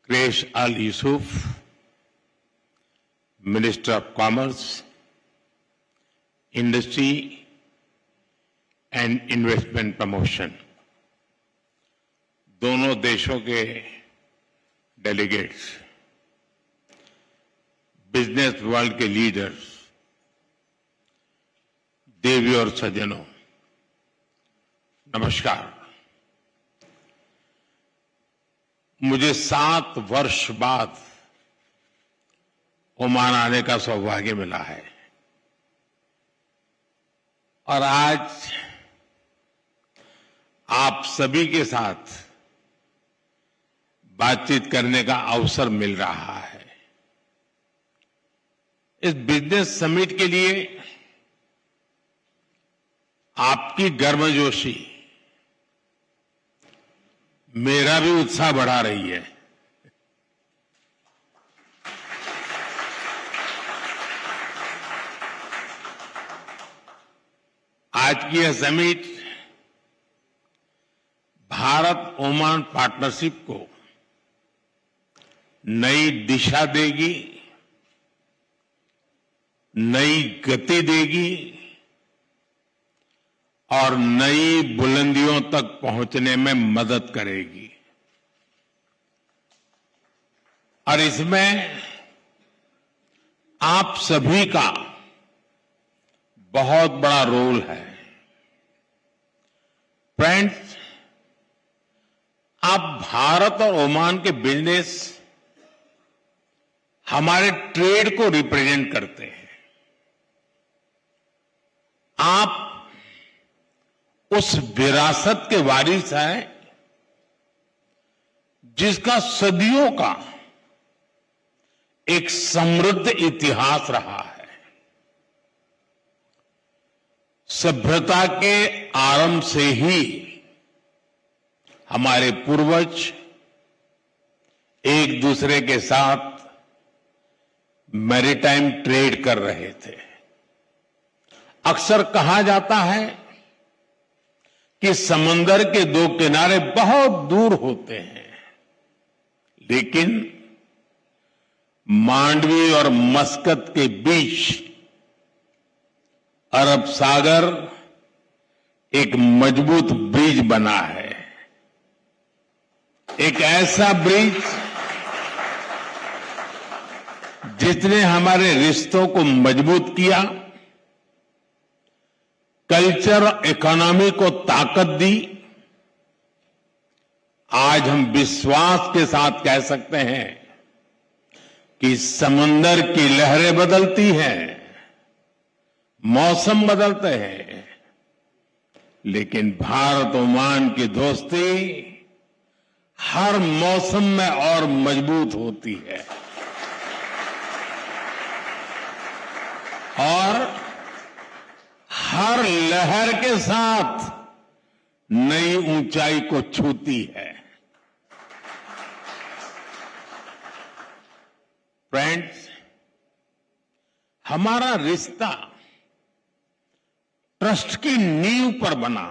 Quraish Al Yusuf, Minister of Commerce, Industry and Investment Promotion, दोनों देशों के delegates, business world के leaders, देवी और सज्जनों, नमस्कार। मुझे 7 वर्ष बाद ओमान आने का सौभाग्य मिला है और आज आप सभी के साथ बातचीत करने का अवसर मिल रहा है। इस बिजनेस समिट के लिए आपकी गर्मजोशी मेरा भी उत्साह बढ़ा रही है। आज की यह समिट भारत ओमान पार्टनरशिप को नई दिशा देगी, नई गति देगी और नई बुलंदियों तक पहुंचने में मदद करेगी। और इसमें आप सभी का बहुत बड़ा रोल है। फ्रेंड्स, आप भारत और ओमान के बिजनेस हमारे ट्रेड को रिप्रेजेंट करते हैं। आप उस विरासत के वारिस हैं जिसका सदियों का एक समृद्ध इतिहास रहा है। सभ्यता के आरंभ से ही हमारे पूर्वज एक दूसरे के साथ मैरीटाइम ट्रेड कर रहे थे। अक्सर कहा जाता है कि समंदर के 2 किनारे बहुत दूर होते हैं, लेकिन मांडवी और मस्कत के बीच अरब सागर एक मजबूत ब्रिज बना है। एक ऐसा ब्रिज जिसने हमारे रिश्तों को मजबूत किया, कल्चर और इकोनॉमी को ताकत दी। आज हम विश्वास के साथ कह सकते हैं कि समंदर की लहरें बदलती हैं, मौसम बदलते हैं, लेकिन भारत ओमान की दोस्ती हर मौसम में और मजबूत होती है और हर लहर के साथ नई ऊंचाई को छूती है। फ्रेंड्स, हमारा रिश्ता ट्रस्ट की नींव पर बना।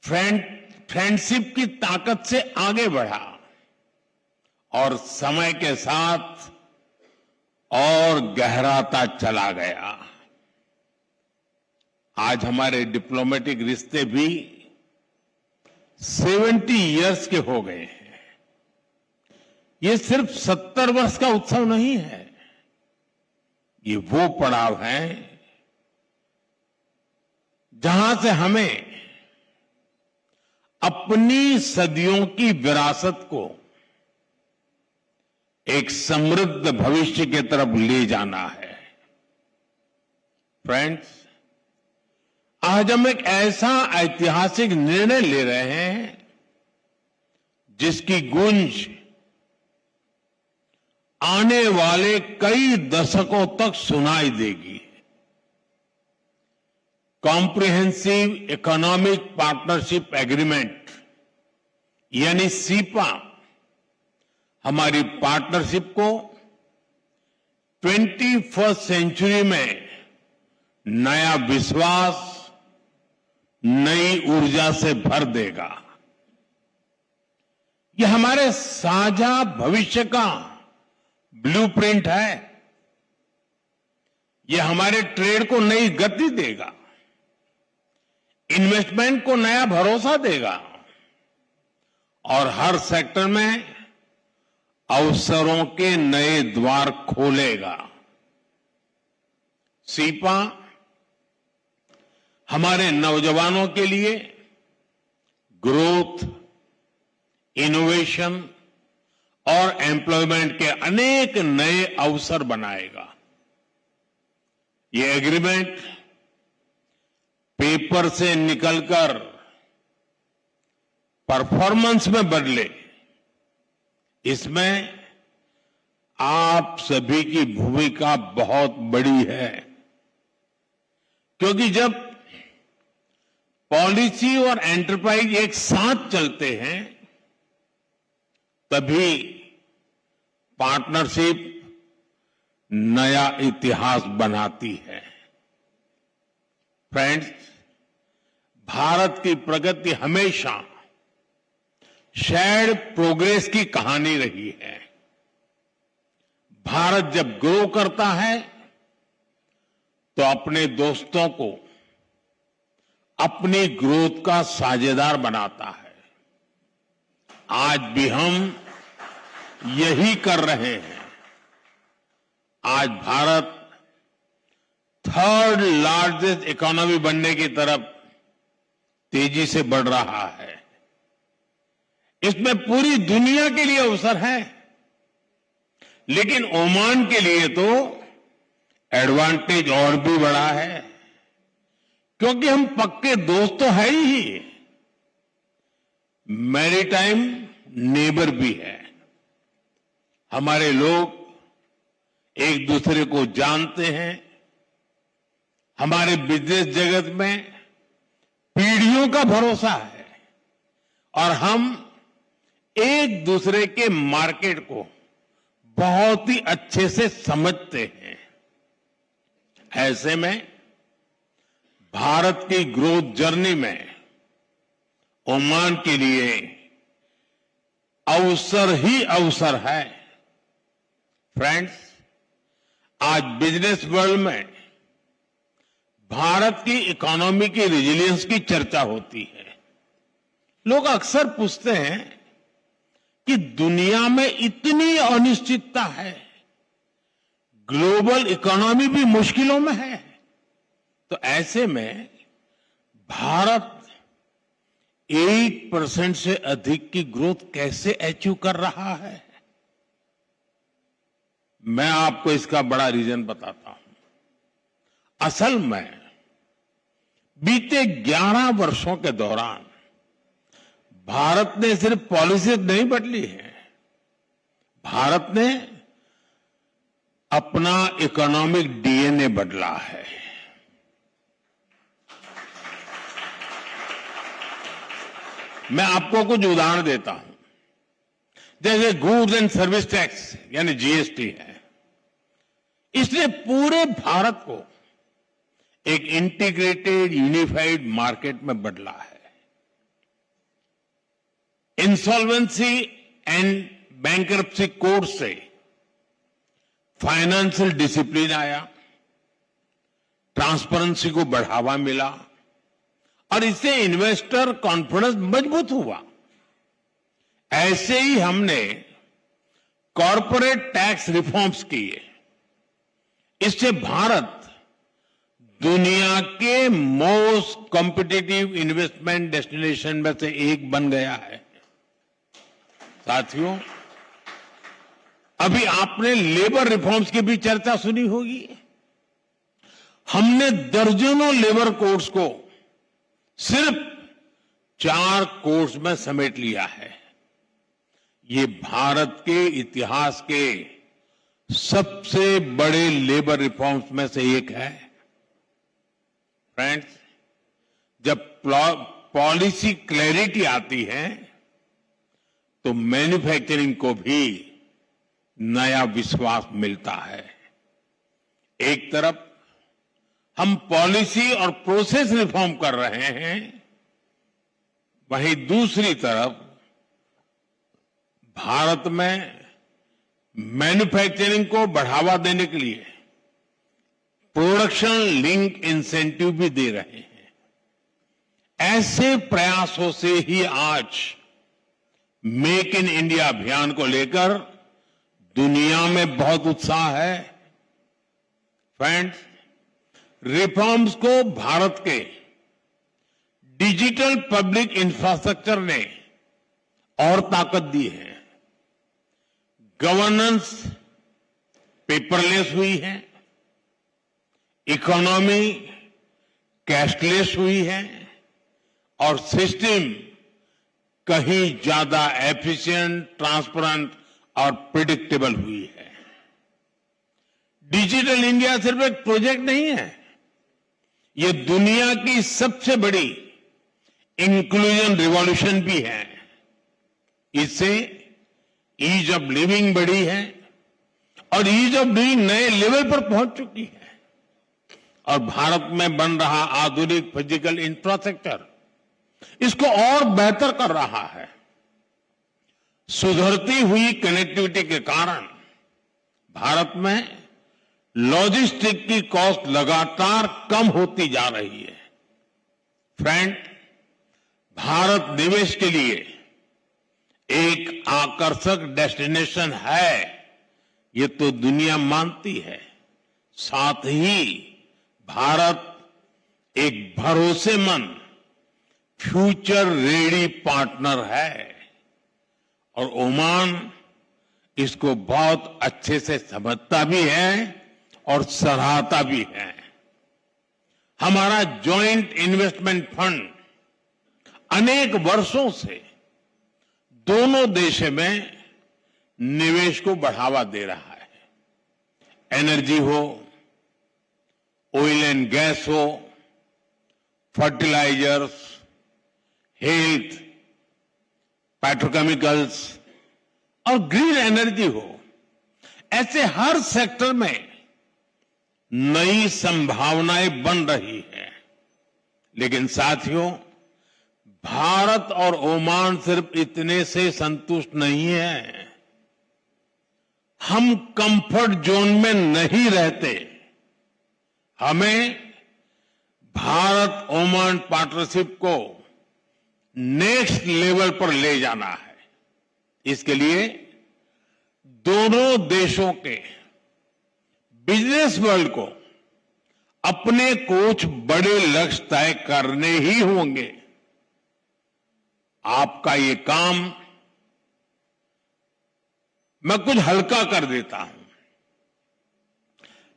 फ्रेंडशिप की ताकत से आगे बढ़ा और समय के साथ और गहराता चला गया। आज हमारे डिप्लोमेटिक रिश्ते भी 70 इयर्स के हो गए हैं। ये सिर्फ 70 वर्ष का उत्सव नहीं है, ये वो पड़ाव है जहां से हमें अपनी सदियों की विरासत को एक समृद्ध भविष्य की तरफ ले जाना है। फ्रेंड्स, आज हम एक ऐसा ऐतिहासिक निर्णय ले रहे हैं जिसकी गूंज आने वाले कई दशकों तक सुनाई देगी। कॉम्प्रिहेंसिव इकोनॉमिक पार्टनरशिप एग्रीमेंट यानी सीपा हमारी पार्टनरशिप को 21वीं सेंचुरी में नया विश्वास, नई ऊर्जा से भर देगा। ये हमारे साझा भविष्य का ब्लूप्रिंट है। ये हमारे ट्रेड को नई गति देगा, इन्वेस्टमेंट को नया भरोसा देगा और हर सेक्टर में अवसरों के नए द्वार खोलेगा। सीपा हमारे नौजवानों के लिए ग्रोथ, इनोवेशन और एम्प्लॉयमेंट के अनेक नए अवसर बनाएगा। ये एग्रीमेंट पेपर से निकलकर परफॉर्मेंस में बदले, इसमें आप सभी की भूमिका बहुत बड़ी है, क्योंकि जब पॉलिसी और एंटरप्राइज एक साथ चलते हैं तभी पार्टनरशिप नया इतिहास बनाती है। फ्रेंड्स, भारत की प्रगति हमेशा शेयर्ड प्रोग्रेस की कहानी रही है। भारत जब ग्रो करता है तो अपने दोस्तों को अपनी ग्रोथ का साझेदार बनाता है। आज भी हम यही कर रहे हैं। आज भारत थर्ड लार्जेस्ट इकोनॉमी बनने की तरफ तेजी से बढ़ रहा है। इसमें पूरी दुनिया के लिए अवसर है, लेकिन ओमान के लिए तो एडवांटेज और भी बड़ा है, क्योंकि हम पक्के दोस्त तो है ही, मैरीटाइम नेबर भी है। हमारे लोग एक दूसरे को जानते हैं। हमारे बिजनेस जगत में पीढ़ियों का भरोसा है और हम एक दूसरे के मार्केट को बहुत ही अच्छे से समझते हैं। ऐसे में भारत की ग्रोथ जर्नी में ओमान के लिए अवसर ही अवसर है। फ्रेंड्स, आज बिजनेस वर्ल्ड में भारत की इकोनॉमी की रेजिलियंस की चर्चा होती है। लोग अक्सर पूछते हैं कि दुनिया में इतनी अनिश्चितता है, ग्लोबल इकोनॉमी भी मुश्किलों में है, तो ऐसे में भारत 8% से अधिक की ग्रोथ कैसे अचीव कर रहा है? मैं आपको इसका बड़ा रीजन बताता हूं। असल में बीते 11 वर्षों के दौरान भारत ने सिर्फ पॉलिसी नहीं बदली है, भारत ने अपना इकोनॉमिक डीएनए बदला है। मैं आपको कुछ उदाहरण देता हूं। जैसे गुड्स एंड सर्विस टैक्स यानी जीएसटी है, इसने पूरे भारत को एक इंटीग्रेटेड यूनिफाइड मार्केट में बदला है। इंसॉल्वेंसी एंड बैंकरप्सी कोड से फाइनेंशियल डिसिप्लिन आया, ट्रांसपेरेंसी को बढ़ावा मिला और इससे इन्वेस्टर कॉन्फिडेंस मजबूत हुआ। ऐसे ही हमने कॉरपोरेट टैक्स रिफॉर्म्स किए। इससे भारत दुनिया के मोस्ट कॉम्पिटिटिव इन्वेस्टमेंट डेस्टिनेशन में से एक बन गया है। साथियों, अभी आपने लेबर रिफॉर्म्स की भी चर्चा सुनी होगी। हमने दर्जनों लेबर कोड्स को सिर्फ 4 कोड्स में समेट लिया है। ये भारत के इतिहास के सबसे बड़े लेबर रिफॉर्म्स में से एक है। फ्रेंड्स, जब पॉलिसी क्लैरिटी आती है तो मैन्युफैक्चरिंग को भी नया विश्वास मिलता है। एक तरफ हम पॉलिसी और प्रोसेस रिफॉर्म कर रहे हैं, वहीं दूसरी तरफ भारत में मैन्युफैक्चरिंग को बढ़ावा देने के लिए प्रोडक्शन लिंक इंसेंटिव भी दे रहे हैं। ऐसे प्रयासों से ही आज मेक इन इंडिया अभियान को लेकर दुनिया में बहुत उत्साह है। फ्रेंड्स, रिफॉर्म्स को भारत के डिजिटल पब्लिक इंफ्रास्ट्रक्चर ने और ताकत दी है। गवर्नेंस पेपरलेस हुई है, इकोनॉमी कैशलेस हुई है और सिस्टम कहीं ज्यादा एफिशिएंट, ट्रांसपेरेंट और प्रिडिक्टेबल हुई है। डिजिटल इंडिया सिर्फ एक प्रोजेक्ट नहीं है, ये दुनिया की सबसे बड़ी इंक्लूजन रिवॉल्यूशन भी है। इससे ईज ऑफ लिविंग बढ़ी है और ईज ऑफ डूइंग नए लेवल पर पहुंच चुकी है और भारत में बन रहा आधुनिक फिजिकल इंफ्रास्ट्रक्चर इसको और बेहतर कर रहा है। सुधरती हुई कनेक्टिविटी के कारण भारत में लॉजिस्टिक की कॉस्ट लगातार कम होती जा रही है। फ्रेंड, भारत निवेश के लिए एक आकर्षक डेस्टिनेशन है, ये तो दुनिया मानती है। साथ ही भारत एक भरोसेमंद फ्यूचर रेडी पार्टनर है और ओमान इसको बहुत अच्छे से समझता भी है और सराहता भी है। हमारा जॉइंट इन्वेस्टमेंट फंड अनेक वर्षों से दोनों देशों में निवेश को बढ़ावा दे रहा है। एनर्जी हो, ऑयल एंड गैस हो, फर्टिलाइजर्स, हेल्थ, पेट्रोकेमिकल्स और ग्रीन एनर्जी हो, ऐसे हर सेक्टर में नई संभावनाएं बन रही है। लेकिन साथियों, भारत और ओमान सिर्फ इतने से संतुष्ट नहीं है। हम कंफर्ट जोन में नहीं रहते। हमें भारत ओमान पार्टनरशिप को नेक्स्ट लेवल पर ले जाना है। इसके लिए दोनों देशों के बिजनेस वर्ल्ड को अपने कुछ बड़े लक्ष्य तय करने ही होंगे। आपका ये काम मैं कुछ हल्का कर देता हूं।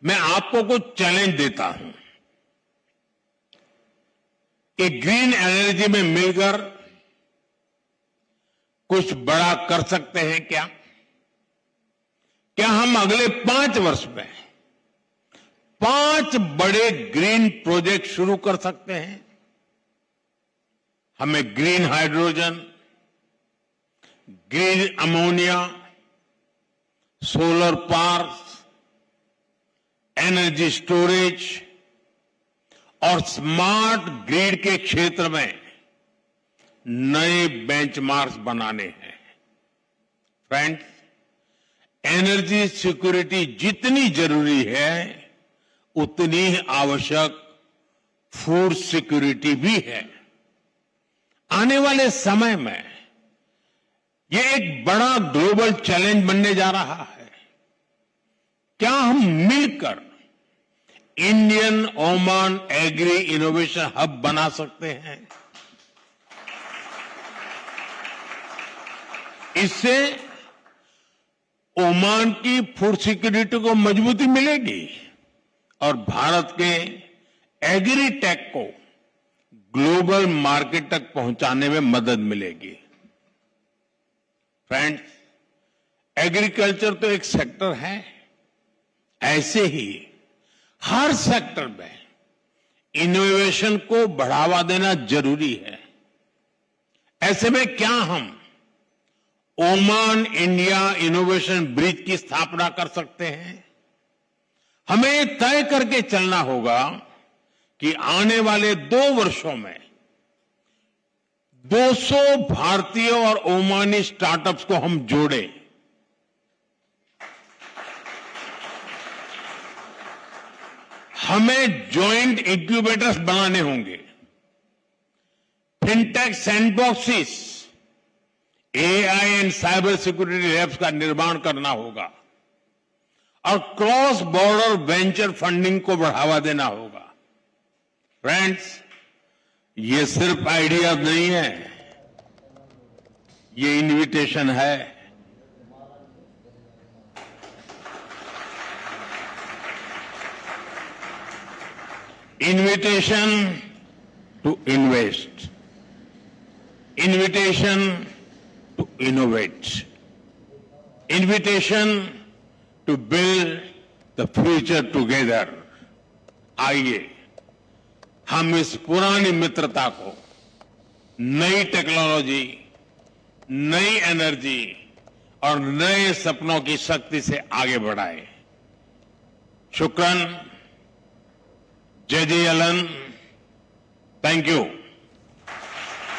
मैं आपको कुछ चैलेंज देता हूं कि ग्रीन एनर्जी में मिलकर कुछ बड़ा कर सकते हैं क्या? क्या हम अगले 5 वर्ष में 5 बड़े ग्रीन प्रोजेक्ट शुरू कर सकते हैं? हमें green hydrogen, green ammonia, solar parks, energy storage और स्मार्ट ग्रिड के क्षेत्र में नए बेंचमार्क्स बनाने हैं। फ्रेंड्स, एनर्जी सिक्योरिटी जितनी जरूरी है उतनी ही आवश्यक फूड सिक्योरिटी भी है। आने वाले समय में यह एक बड़ा ग्लोबल चैलेंज बनने जा रहा है। क्या हम मिलकर Indian Oman agri innovation hub बना सकते हैं? इससे ओमान की फूड सिक्योरिटी को मजबूती मिलेगी और भारत के एग्री टेक को ग्लोबल मार्केट तक पहुंचाने में मदद मिलेगी। फ्रेंड्स, एग्रीकल्चर तो एक सेक्टर है, ऐसे ही हर सेक्टर में इनोवेशन को बढ़ावा देना जरूरी है। ऐसे में क्या हम ओमान इंडिया इनोवेशन ब्रिज की स्थापना कर सकते हैं? हमें तय करके चलना होगा कि आने वाले 2 वर्षों में 200 भारतीय और ओमानी स्टार्टअप्स को हम जोड़े। हमें जॉइंट इंक्यूबेटर्स बनाने होंगे, fintech sandboxes, AI and cyber security labs का निर्माण करना होगा और क्रॉस बॉर्डर वेंचर फंडिंग को बढ़ावा देना होगा। फ्रेंड्स, ये सिर्फ आइडियाज नहीं है, ये इन्विटेशन है। Invitation to invest, invitation to innovate, invitation to build the future together। आइए हम इस पुरानी मित्रता को नई टेक्नोलॉजी, नई एनर्जी और नए सपनों की शक्ति से आगे बढ़ाएं। शुक्रान। जय जय अलन। Thank you.